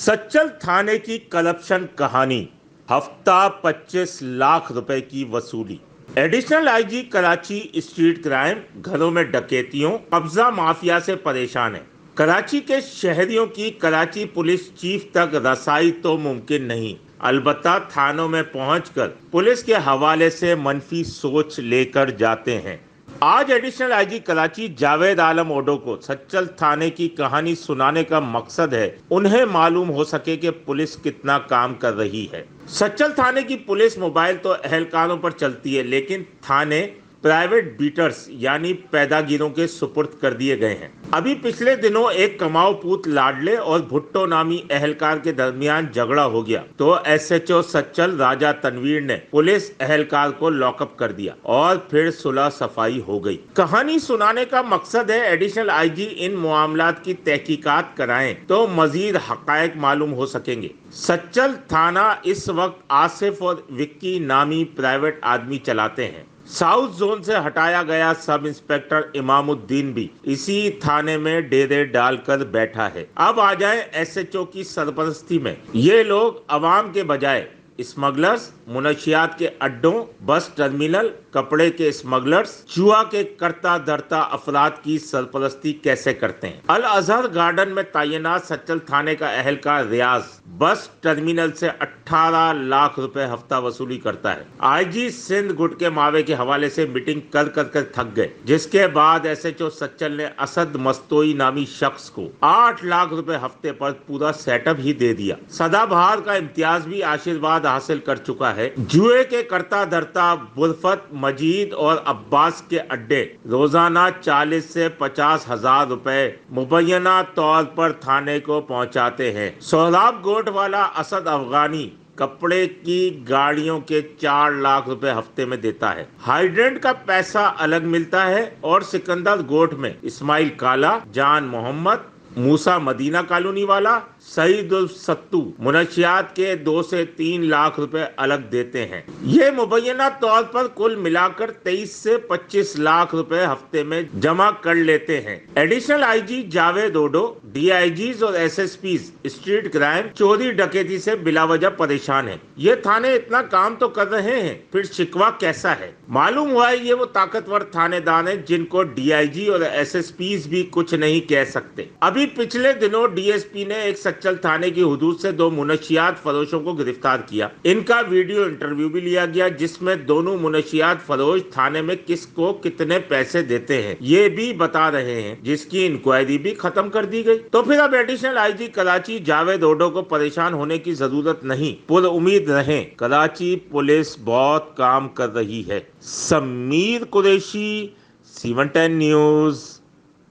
सच्चल थाने की करप्शन कहानी, हफ्ता 25 लाख रुपए की वसूली। Additional IG Karachi street crime घरों में डकैतियों, कब्जा माफिया से परेशान है। कराची के शहरियों की कराची पुलिस चीफ तक रसाई तो मुमकिन नहीं, अलबत्ता थानों में पहुंचकर पुलिस के हवाले से मनफी सोच लेकर जाते हैं। आज एडिशनल आईजी कराची जावेद आलम ओडो को सच्चल थाने की कहानी सुनाने का मकसद है उन्हें मालूम हो सके कि पुलिस कितना काम कर रही है। सच्चल थाने की पुलिस मोबाइल तो एहलकारों पर चलती है, लेकिन थाने प्राइवेट बीटर्स यानी पैदागिरों के सुपुर्द कर दिए गए हैं। अभी पिछले दिनों एक कमाऊ पूत लाडले और भुट्टो नामी एहलकार के दरमियान झगड़ा हो गया तो एसएचओ सच्चल राजा तनवीर ने पुलिस एहलकार को लॉकअप कर दिया और फिर सुलह सफाई हो गई। कहानी सुनाने का मकसद है एडिशनल आईजी इन मामलात की तहकीकात कराएं तो मजीद हकायक मालूम हो सकेंगे। सच्चल थाना इस वक्त आसिफ और विक्की नामी प्राइवेट आदमी चलाते हैं। साउथ जोन से हटाया गया सब इंस्पेक्टर इमामुद्दीन भी इसी थाने में डेरे डालकर बैठा है। अब आ जाए एसएचओ की सरपरस्ती में। ये लोग अवाम के बजाय स्मगलर्स, मुनशियात के अड्डों, बस टर्मिनल, कपड़े के स्मगलर्स, जुआ के करता धरता अफराद की सरपरस्ती कैसे करते हैं। अल अजहर गार्डन में तैनात सच्चल थाने का एहलकार रियाज बस टर्मिनल से 18 लाख रुपए हफ्ता वसूली करता है। आईजी सिंध गुट के मावे के हवाले से मीटिंग कर थक गए, जिसके बाद एसएचओ सच्चल ने असद मस्तोई नामी शख्स को 8 लाख रुपए हफ्ते पर पूरा सेटअप ही दे दिया। सदाबहार का इम्तियाज भी आशीर्वाद हासिल कर चुका है। जुए के करता धरता बुरफत, मजीद और अब्बास के अड्डे रोजाना 40 से 50 हजार रुपए मुबैना तौर पर थाने को पहुंचाते हैं। सोहराब गोट वाला असद अफगानी कपड़े की गाड़ियों के 4 लाख रुपए हफ्ते में देता है। हाइड्रेंट का पैसा अलग मिलता है और सिकंदर गोट में इस्माइल काला, जान मोहम्मद, मूसा मदीना कॉलोनी वाला, सईदुल सत्तू मुनशियात के 2 से 3 लाख रुपए अलग देते हैं। ये मुबैना तौर पर कुल मिलाकर 23 से 25 लाख रुपए हफ्ते में जमा कर लेते हैं। एडिशनल आईजी जावेद ओडो, डीआईजीज और एसएसपीज स्ट्रीट क्राइम चोरी डकैती से बिलावजह परेशान है। ये थाने इतना काम तो कर रहे हैं, फिर शिकवा कैसा है। मालूम हुआ है ये वो ताकतवर थानेदार हैं जिनको डीआईजी और एसएसपीज भी कुछ नहीं कह सकते। अभी पिछले दिनों डीएसपी ने एक सच्चल थाने की हुदूद से 2 मुनशियात फरोशों को गिरफ्तार किया। इनका वीडियो इंटरव्यू भी लिया गया, जिसमें दोनों मुनशियात फरोश थाने में किसको कितने पैसे देते हैं ये भी बता रहे हैं, जिसकी इंक्वायरी भी खत्म कर दी गई। तो फिर अब एडिशनल आईजी कराची जावेद ओडो को परेशान होने की जरूरत नहीं, पुरउम्मीद रहें। कराची पुलिस बहुत काम कर रही है। Sameer Qureshi, C110 news,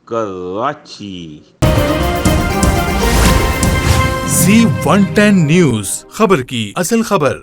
Karachi. C110 news, खबर की असल खबर।